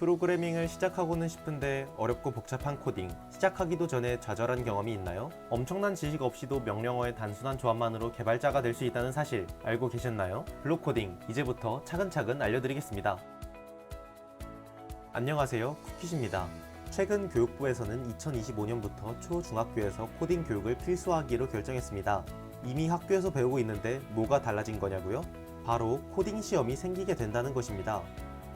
프로그래밍을 시작하고는 싶은데 어렵고 복잡한 코딩, 시작하기도 전에 좌절한 경험이 있나요? 엄청난 지식 없이도 명령어의 단순한 조합만으로 개발자가 될 수 있다는 사실 알고 계셨나요? 블록 코딩, 이제부터 차근차근 알려드리겠습니다. 안녕하세요, 쿠키즈입니다. 최근 교육부에서는 2025년부터 초중학교에서 코딩 교육을 필수화하기로 결정했습니다. 이미 학교에서 배우고 있는데 뭐가 달라진 거냐고요? 바로 코딩 시험이 생기게 된다는 것입니다.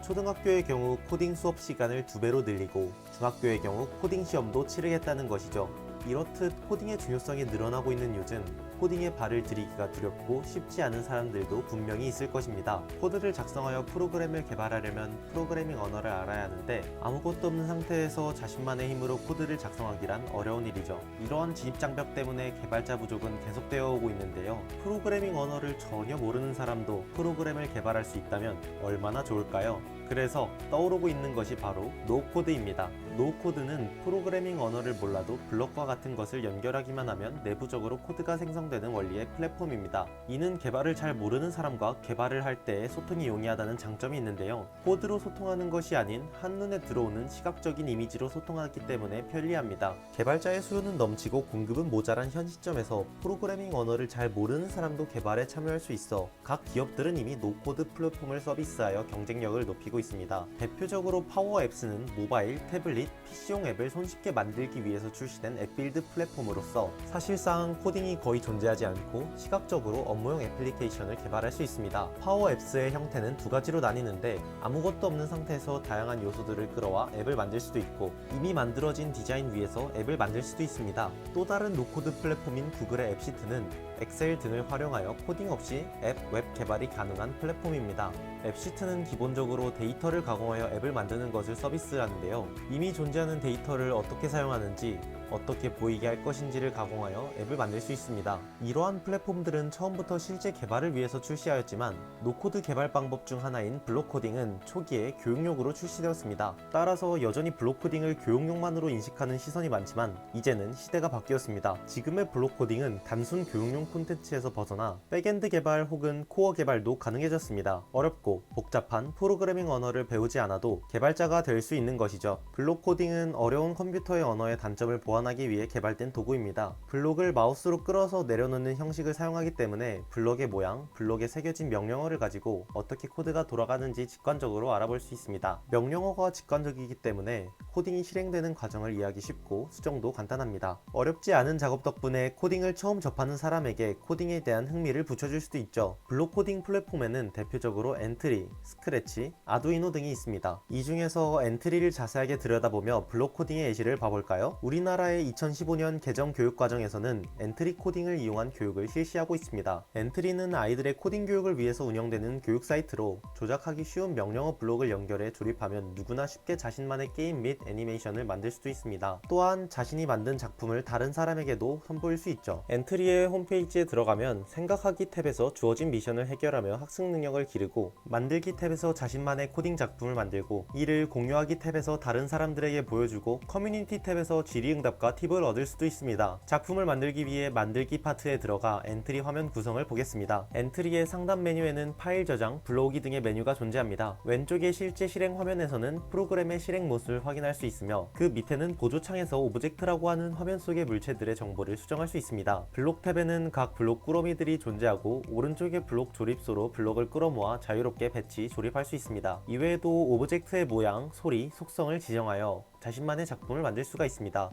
초등학교의 경우 코딩 수업 시간을 2배로 늘리고 중학교의 경우 코딩 시험도 치르겠다는 것이죠. 이렇듯 코딩의 중요성이 늘어나고 있는 요즘 코딩에 발을 들이기가 두렵고 쉽지 않은 사람들도 분명히 있을 것입니다. 코드를 작성하여 프로그램을 개발하려면 프로그래밍 언어를 알아야 하는데 아무것도 없는 상태에서 자신만의 힘으로 코드를 작성하기란 어려운 일이죠. 이러한 진입장벽 때문에 개발자 부족은 계속되어 오고 있는데요. 프로그래밍 언어를 전혀 모르는 사람도 프로그램을 개발할 수 있다면 얼마나 좋을까요? 그래서 떠오르고 있는 것이 바로 노코드입니다. 노코드는 프로그래밍 언어를 몰라도 블록과 같은 것을 연결하기만 하면 내부적으로 코드가 생성되는 원리의 플랫폼입니다. 이는 개발을 잘 모르는 사람과 개발을 할 때의 소통이 용이하다는 장점이 있는데요. 코드로 소통하는 것이 아닌 한눈에 들어오는 시각적인 이미지로 소통하기 때문에 편리합니다. 개발자의 수요는 넘치고 공급은 모자란 현 시점에서 프로그래밍 언어를 잘 모르는 사람도 개발에 참여할 수 있어 각 기업들은 이미 노코드 플랫폼을 서비스하여 경쟁력을 높이고 있습니다. 대표적으로 파워앱스는 모바일, 태블릿, PC용 앱을 손쉽게 만들기 위해서 출시된 앱빌드 플랫폼으로서 사실상 코딩이 거의 존재하지 않고 시각적으로 업무용 애플리케이션을 개발할 수 있습니다. 파워앱스의 형태는 두 가지로 나뉘는데 아무것도 없는 상태에서 다양한 요소들을 끌어와 앱을 만들 수도 있고 이미 만들어진 디자인 위에서 앱을 만들 수도 있습니다. 또 다른 노코드 플랫폼인 구글의 앱시트는 엑셀 등을 활용하여 코딩 없이 앱, 웹 개발이 가능한 플랫폼입니다. 앱시트는 기본적으로 데이터를 가공하여 앱을 만드는 것을 서비스하는데요. 이미 존재하는 데이터를 어떻게 사용하는지, 어떻게 보이게 할 것인지를 가공하여 앱을 만들 수 있습니다. 이러한 플랫폼들은 처음부터 실제 개발을 위해서 출시하였지만 노코드 개발 방법 중 하나인 블록 코딩은 초기에 교육용으로 출시되었습니다. 따라서 여전히 블록 코딩을 교육용만으로 인식하는 시선이 많지만 이제는 시대가 바뀌었습니다. 지금의 블록 코딩은 단순 교육용 콘텐츠에서 벗어나 백엔드 개발 혹은 코어 개발도 가능해졌습니다. 어렵고 복잡한 프로그래밍 언어를 배우지 않아도 개발자가 될 수 있는 것이죠. 블록 코딩은 어려운 컴퓨터의 언어의 단점을 보완하기 위해 개발된 도구입니다. 블록을 마우스로 끌어서 내려놓는 형식을 사용하기 때문에 블록의 모양, 블록에 새겨진 명령어를 가지고 어떻게 코드가 돌아가는지 직관적으로 알아볼 수 있습니다. 명령어가 직관적이기 때문에 코딩이 실행되는 과정을 이해하기 쉽고 수정도 간단합니다. 어렵지 않은 작업 덕분에 코딩을 처음 접하는 사람에게 코딩에 대한 흥미를 붙여줄 수도 있죠. 블록 코딩 플랫폼에는 대표적으로 엔트리, 스크래치, 아두이노 등이 있습니다. 이 중에서 엔트리를 자세하게 들여다보며 블록 코딩의 예시를 봐볼까요? 우리나라의 2015년 개정 교육과정에서는 엔트리 코딩을 이용한 교육을 실시하고 있습니다. 엔트리는 아이들의 코딩 교육을 위해서 운영되는 교육 사이트로 조작하기 쉬운 명령어 블록을 연결해 조립하면 누구나 쉽게 자신만의 게임 및 애니메이션을 만들 수도 있습니다. 또한 자신이 만든 작품을 다른 사람에게도 선보일 수 있죠. 엔트리의 홈페이지에 들어가면 생각하기 탭에서 주어진 미션을 해결하며 학습 능력을 기르고 만들기 탭에서 자신만의 코딩 작품을 만들고 이를 공유하기 탭에서 다른 사람들에게 보여주고 커뮤니티 탭에서 질의응답과 팁을 얻을 수도 있습니다. 작품을 만들기 위해 만들기 파트에 들어가 엔트리 화면 구성을 보겠습니다. 엔트리의 상단 메뉴에는 파일 저장, 블로기 등의 메뉴가 존재합니다. 왼쪽의 실제 실행 화면에서는 프로그램의 실행 모습을 확인할 수 있으며 그 밑에는 보조창에서 오브젝트라고 하는 화면 속의 물체들의 정보를 수정할 수 있습니다. 블록 탭에는 각 블록 꾸러미들이 존재하고 오른쪽의 블록 조립소로 블록을 끌어모아 자유롭게 배치, 조립할 수 있습니다. 이외에도 오브젝트의 모양, 소리, 속성을 지정하여 자신만의 작품을 만들 수가 있습니다.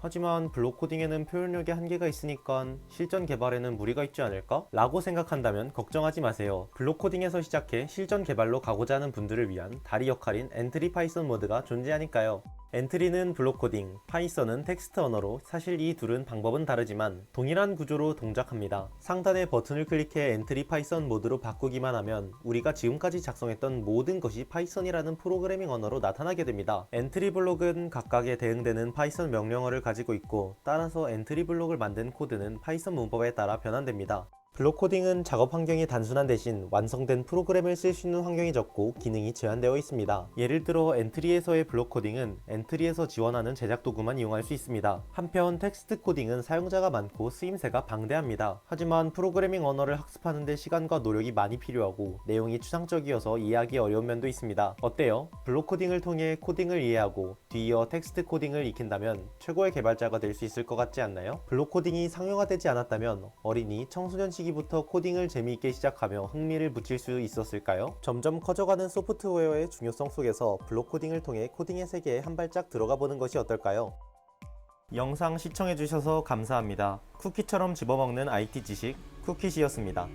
하지만 블록 코딩에는 표현력에 한계가 있으니까 실전 개발에는 무리가 있지 않을까? 라고 생각한다면 걱정하지 마세요. 블록 코딩에서 시작해 실전 개발로 가고자 하는 분들을 위한 다리 역할인 엔트리 파이썬 모드가 존재하니까요. 엔트리는 블록 코딩, 파이썬은 텍스트 언어로 사실 이 둘은 방법은 다르지만 동일한 구조로 동작합니다. 상단의 버튼을 클릭해 엔트리 파이썬 모드로 바꾸기만 하면 우리가 지금까지 작성했던 모든 것이 파이썬이라는 프로그래밍 언어로 나타나게 됩니다. 엔트리 블록은 각각에 대응되는 파이썬 명령어를 가지고 있고 따라서 엔트리 블록을 만든 코드는 파이썬 문법에 따라 변환됩니다. 블록 코딩은 작업 환경이 단순한 대신 완성된 프로그램을 쓸 수 있는 환경이 적고 기능이 제한되어 있습니다. 예를 들어 엔트리에서의 블록 코딩은 엔트리에서 지원하는 제작 도구만 이용할 수 있습니다. 한편 텍스트 코딩은 사용자가 많고 쓰임새가 방대합니다. 하지만 프로그래밍 언어를 학습하는 데 시간과 노력이 많이 필요하고 내용이 추상적이어서 이해하기 어려운 면도 있습니다. 어때요? 블록 코딩을 통해 코딩을 이해하고 뒤이어 텍스트 코딩을 익힌다면 최고의 개발자가 될 수 있을 것 같지 않나요? 블록 코딩이 상용화되지 않았다면 어린이, 청소년 시기부터 코딩을 재미있게 시작하며 흥미를 붙일 수 있었을까요? 점점 커져가는 소프트웨어의 중요성 속에서 블록 코딩을 통해 코딩의 세계에 한 발짝 들어가 보는 것이 어떨까요? 영상 시청해주셔서 감사합니다. 쿠키처럼 집어먹는 IT 지식 쿠키시였습니다.